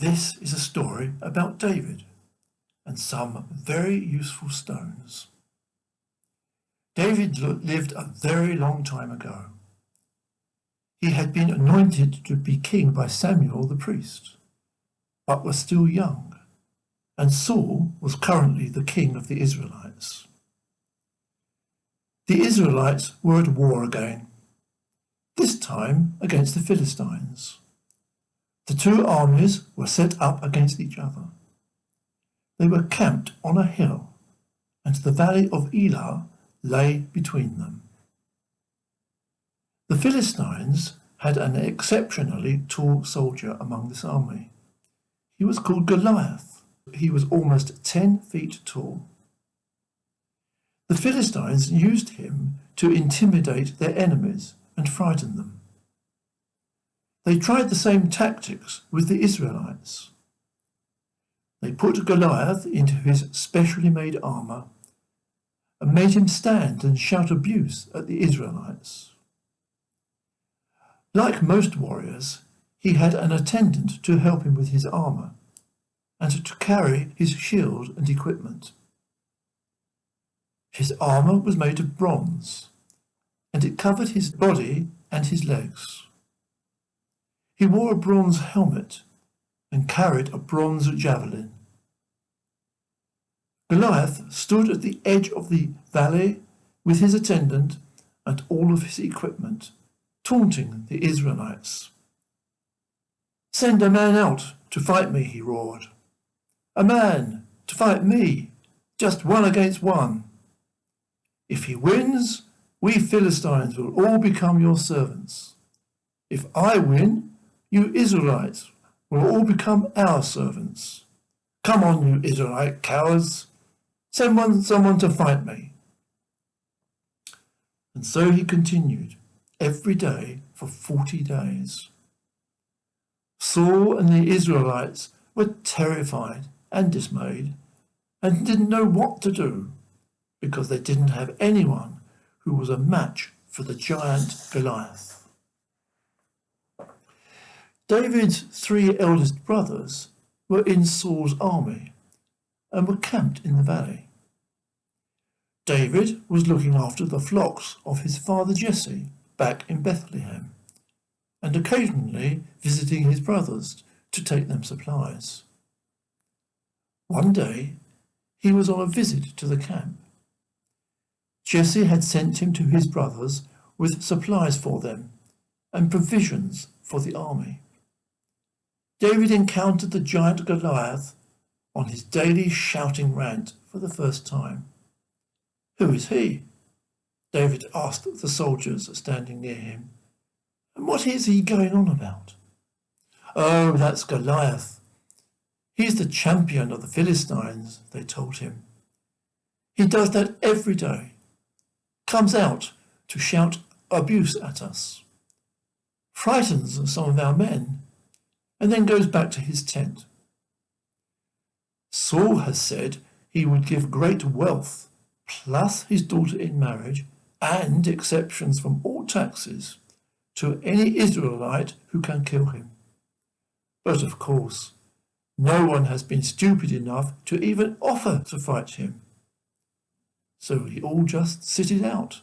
This is a story about David and some very useful stones. David lived a very long time ago. He had been anointed to be king by Samuel the priest, but was still young, and Saul was currently the king of the Israelites. The Israelites were at war again, this time against the Philistines. The two armies were set up against each other. They were camped on a hill, and the valley of Elah lay between them. The Philistines had an exceptionally tall soldier among this army. He was called Goliath. He was almost 10 feet tall. The Philistines used him to intimidate their enemies and frighten them. They tried the same tactics with the Israelites. They put Goliath into his specially made armour and made him stand and shout abuse at the Israelites. Like most warriors, he had an attendant to help him with his armour and to carry his shield and equipment. His armour was made of bronze, and it covered his body and his legs. He wore a bronze helmet and carried a bronze javelin. Goliath stood at the edge of the valley with his attendant and all of his equipment, taunting the Israelites. "Send a man out to fight me," he roared. "A man to fight me, just one against one. If he wins, we Philistines will all become your servants. If I win, you Israelites will all become our servants. Come on, you Israelite cowards. Send someone to fight me." And so he continued, every day for 40 days. Saul and the Israelites were terrified and dismayed and didn't know what to do because they didn't have anyone who was a match for the giant Goliath. David's 3 eldest brothers were in Saul's army and were camped in the valley. David was looking after the flocks of his father Jesse back in Bethlehem, and occasionally visiting his brothers to take them supplies. One day he was on a visit to the camp. Jesse had sent him to his brothers with supplies for them and provisions for the army. David encountered the giant Goliath on his daily shouting rant for the first time. "Who is he?" David asked the soldiers standing near him. "And what is he going on about?" "Oh, that's Goliath. He's the champion of the Philistines," they told him. "He does that every day. Comes out to shout abuse at us, frightens some of our men, and then goes back to his tent. Saul has said he would give great wealth, plus his daughter in marriage, and exceptions from all taxes, to any Israelite who can kill him. But of course, no one has been stupid enough to even offer to fight him. So we all just sit it out.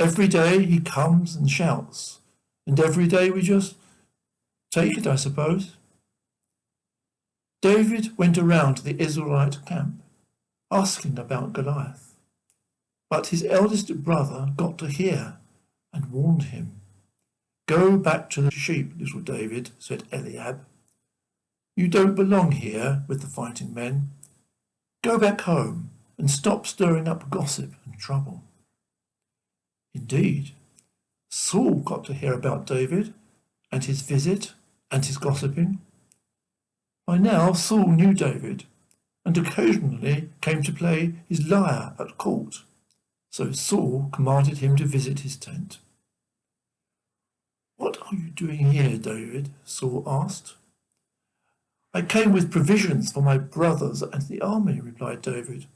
Every day he comes and shouts, and every day we just take it, I suppose." David went around to the Israelite camp, asking about Goliath. But his eldest brother got to hear and warned him. "Go back to the sheep, little David," said Eliab. "You don't belong here with the fighting men. Go back home and stop stirring up gossip and trouble." Indeed, Saul got to hear about David and his visit and his gossiping. By now Saul knew David and occasionally came to play his lyre at court, so Saul commanded him to visit his tent. "What are you doing here, David?" Saul asked. "I came with provisions for my brothers and the army," replied David.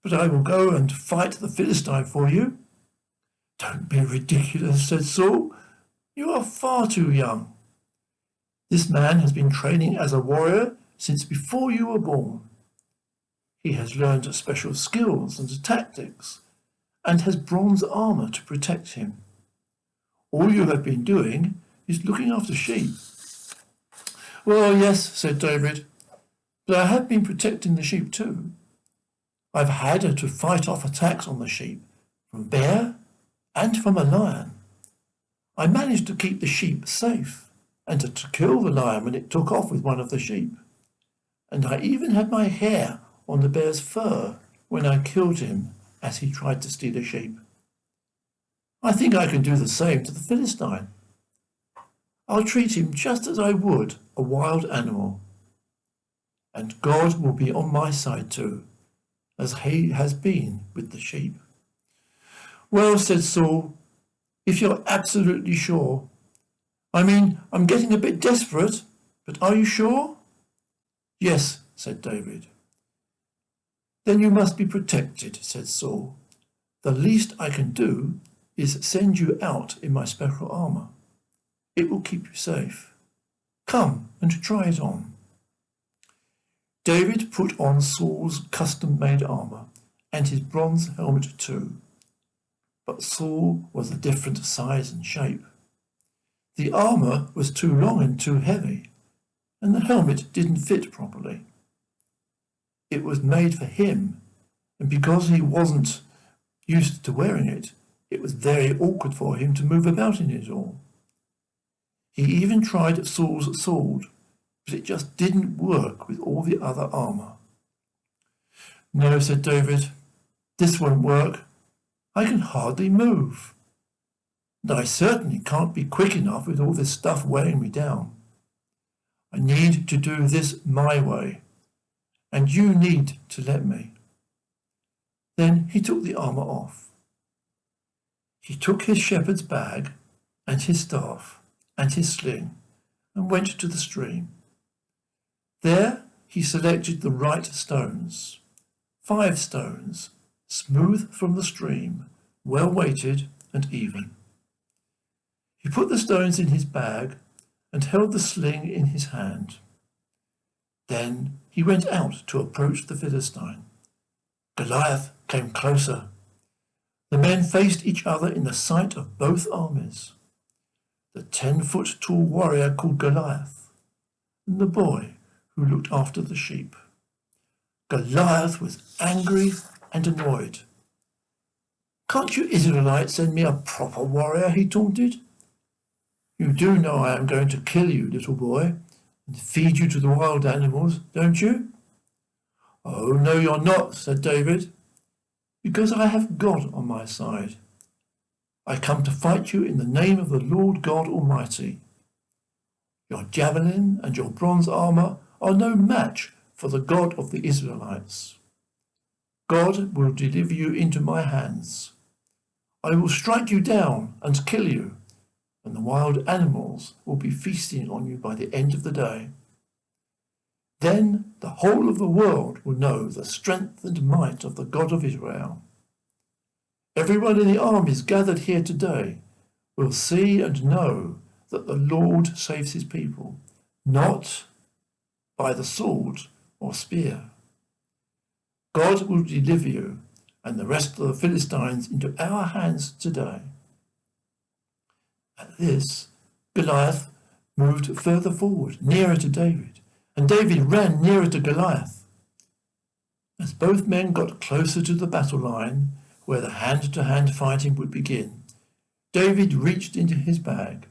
"But I will go and fight the Philistine for you." "Don't be ridiculous," said Saul. "You are far too young. This man has been training as a warrior since before you were born. He has learned special skills and tactics, and has bronze armor to protect him. All you have been doing is looking after sheep." "Well, yes," said David, "but I have been protecting the sheep too. I've had to fight off attacks on the sheep from a bear and from a lion. I managed to keep the sheep safe and to kill the lion when it took off with one of the sheep. And I even had my hair on the bear's fur when I killed him as he tried to steal a sheep. I think I can do the same to the Philistine. I'll treat him just as I would a wild animal. And God will be on my side too, as he has been with the sheep." "Well," said Saul, "if you're absolutely sure. I mean, I'm getting a bit desperate, but are you sure?" "Yes," said David. "Then you must be protected," said Saul. "The least I can do is send you out in my special armor. It will keep you safe. Come and try it on." David put on Saul's custom-made armor and his bronze helmet too. But Saul was a different size and shape. The armor was too long and too heavy, and the helmet didn't fit properly. It was made for him, and because he wasn't used to wearing it, it was very awkward for him to move about in it all. He even tried Saul's sword, but it just didn't work with all the other armor. "No," said David, "this won't work. I can hardly move. And I certainly can't be quick enough with all this stuff weighing me down. I need to do this my way, and you need to let me." Then he took the armor off. He took his shepherd's bag and his staff and his sling and went to the stream. There he selected the right stones, 5 stones, smooth from the stream, well weighted and even. He put the stones in his bag and held the sling in his hand. Then he went out to approach the Philistine. Goliath came closer. The men faced each other in the sight of both armies. The 10-foot tall warrior called Goliath, and the boy who looked after the sheep. Goliath was angry and annoyed. "Can't you Israelites send me a proper warrior?" he taunted. "You do know I am going to kill you, little boy, and feed you to the wild animals, don't you?" "Oh, no, you're not," said David, "because I have God on my side. I come to fight you in the name of the Lord God Almighty. Your javelin and your bronze armor are no match for the God of the Israelites. God will deliver you into my hands. I will strike you down and kill you, and the wild animals will be feasting on you by the end of the day. Then the whole of the world will know the strength and might of the God of Israel. Everyone in the armies gathered here today will see and know that the Lord saves his people, not by the sword or spear. God will deliver you and the rest of the Philistines into our hands today." At this, Goliath moved further forward, nearer to David, and David ran nearer to Goliath. As both men got closer to the battle line, where the hand-to-hand fighting would begin, David reached into his bag.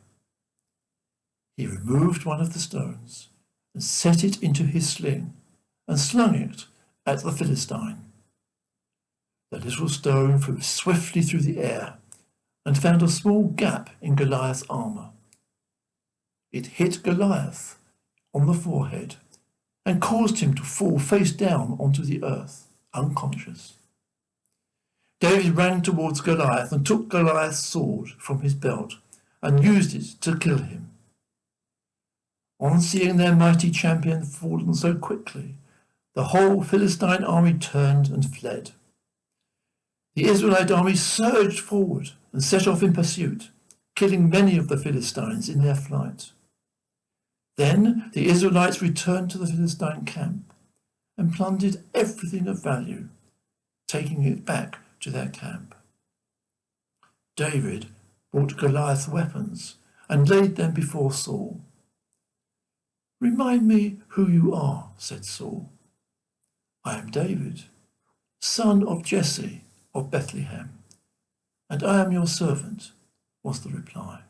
He removed one of the stones and set it into his sling and slung it at the Philistine. The little stone flew swiftly through the air and found a small gap in Goliath's armor. It hit Goliath on the forehead and caused him to fall face down onto the earth, unconscious. David ran towards Goliath and took Goliath's sword from his belt and used it to kill him. On seeing their mighty champion fallen so quickly, the whole Philistine army turned and fled. The Israelite army surged forward and set off in pursuit, killing many of the Philistines in their flight. Then the Israelites returned to the Philistine camp and plundered everything of value, taking it back to their camp. David brought Goliath's weapons and laid them before Saul. "Remind me who you are," said Saul. "I am David, son of Jesse of Bethlehem, and I am your servant," was the reply.